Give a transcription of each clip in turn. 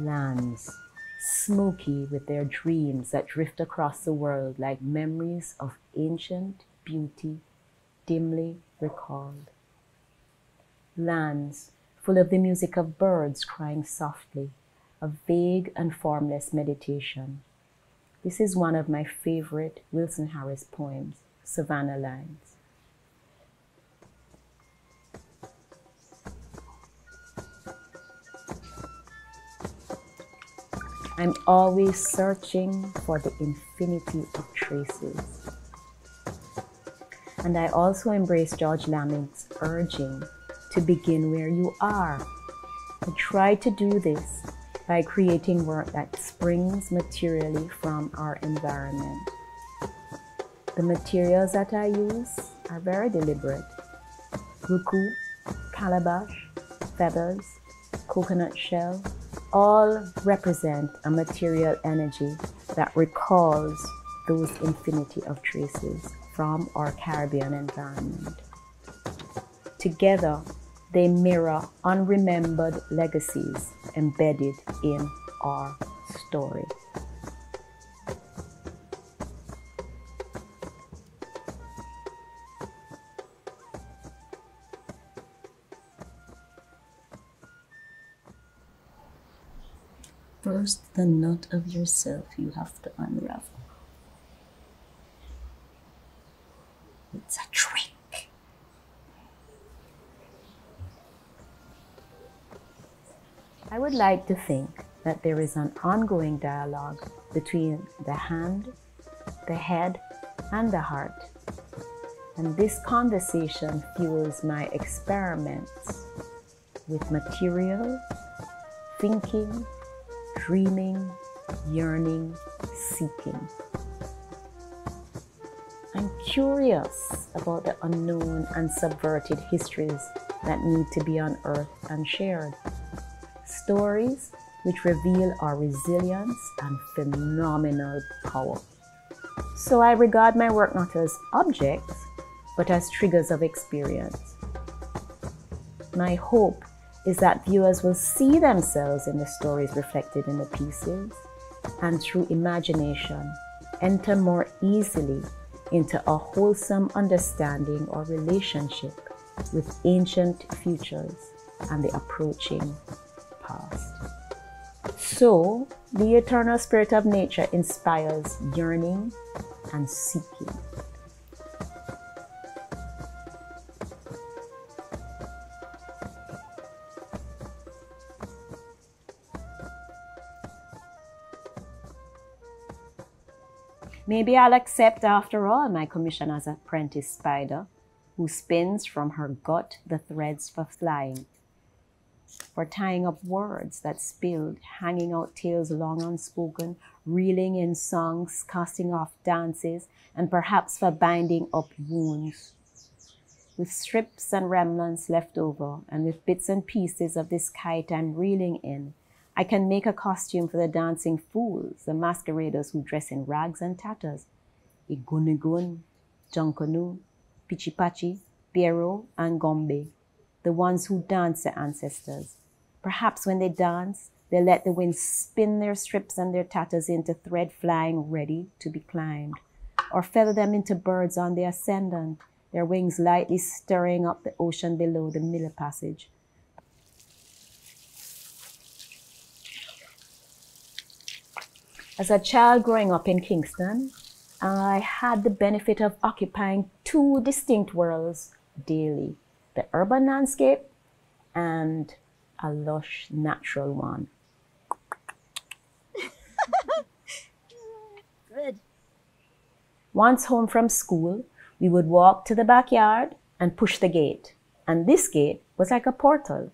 Lands, smoky with their dreams that drift across the world like memories of ancient beauty dimly recalled. Lands full of the music of birds crying softly, a vague and formless meditation. This is one of my favorite Wilson Harris poems, Savannah Lines. I'm always searching for the infinity of traces. And I also embrace George Laming's urging to begin where you are. I try to do this by creating work that springs materially from our environment. The materials that I use are very deliberate. Ruku, calabash, feathers, coconut shell, all represent a material energy that recalls those infinity of traces from our Caribbean environment. Together, they mirror unremembered legacies embedded in our story. First, the knot of yourself you have to unravel. It's a trick. I would like to think that there is an ongoing dialogue between the hand, the head, and the heart. And this conversation fuels my experiments with material, thinking, dreaming, yearning, seeking. I'm curious about the unknown and subverted histories that need to be unearthed and shared. Stories which reveal our resilience and phenomenal power. So I regard my work not as objects, but as triggers of experience. My hope is that viewers will see themselves in the stories reflected in the pieces, and through imagination, enter more easily into a wholesome understanding or relationship with ancient futures and the approaching past. So, the eternal spirit of nature inspires yearning and seeking. Maybe I'll accept after all my commission as apprentice spider who spins from her gut the threads for flying, for tying up words that spilled, hanging out tales long unspoken, reeling in songs, casting off dances, and perhaps for binding up wounds. With strips and remnants left over, and with bits and pieces of this kite I'm reeling in, I can make a costume for the dancing fools, the masqueraders who dress in rags and tatters. Igunigun, Junkanoo, Pichipachi, Biero, and Gombe, the ones who dance the ancestors. Perhaps when they dance, they let the wind spin their strips and their tatters into thread flying ready to be climbed, or feather them into birds on the ascendant, their wings lightly stirring up the ocean below the middle passage. As a child growing up in Kingston, I had the benefit of occupying two distinct worlds daily, the urban landscape and a lush natural one. Good. Once home from school, we would walk to the backyard and push the gate. And this gate was like a portal.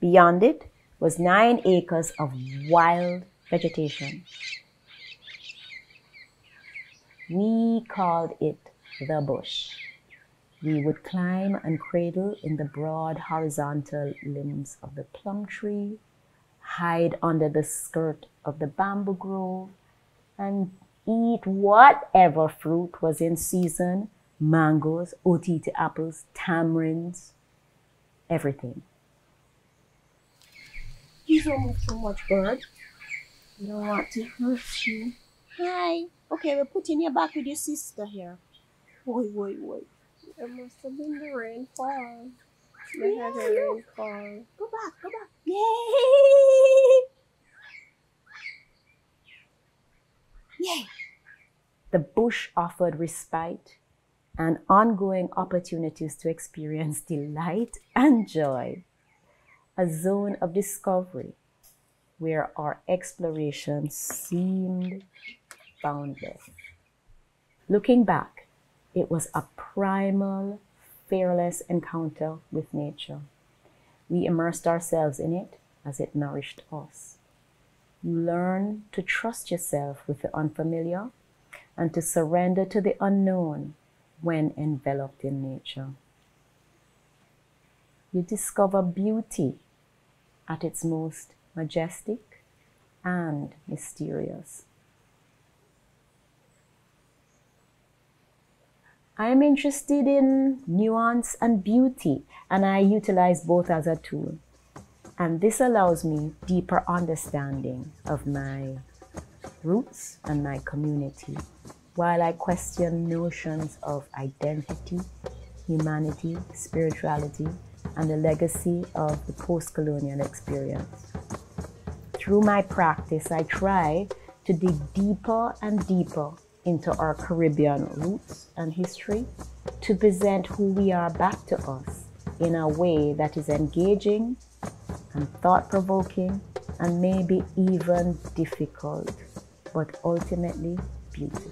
Beyond it was 9 acres of wild vegetation. We called it the bush. We would climb and cradle in the broad horizontal limbs of the plum tree, hide under the skirt of the bamboo grove, and eat whatever fruit was in season, mangoes, otite apples, tamarinds, everything. Please don't move too much, bird. You don't want to hurt you. Hi. Okay, we're putting you back with your sister here. Wait. It must have been the rainfall. The Yeah, heavy look. rainfall. Go back. Yay! Yay! The bush offered respite and ongoing opportunities to experience delight and joy. A zone of discovery where our exploration seemed boundless. Looking back, it was a primal, fearless encounter with nature. We immersed ourselves in it as it nourished us. You learn to trust yourself with the unfamiliar and to surrender to the unknown when enveloped in nature. You discover beauty at its most majestic and mysterious. I am interested in nuance and beauty, and I utilize both as a tool. And this allows me deeper understanding of my roots and my community, while I question notions of identity, humanity, spirituality, and the legacy of the post-colonial experience. Through my practice, I try to dig deeper and deeper into our Caribbean roots and history to present who we are back to us in a way that is engaging and thought-provoking and maybe even difficult, but ultimately beautiful.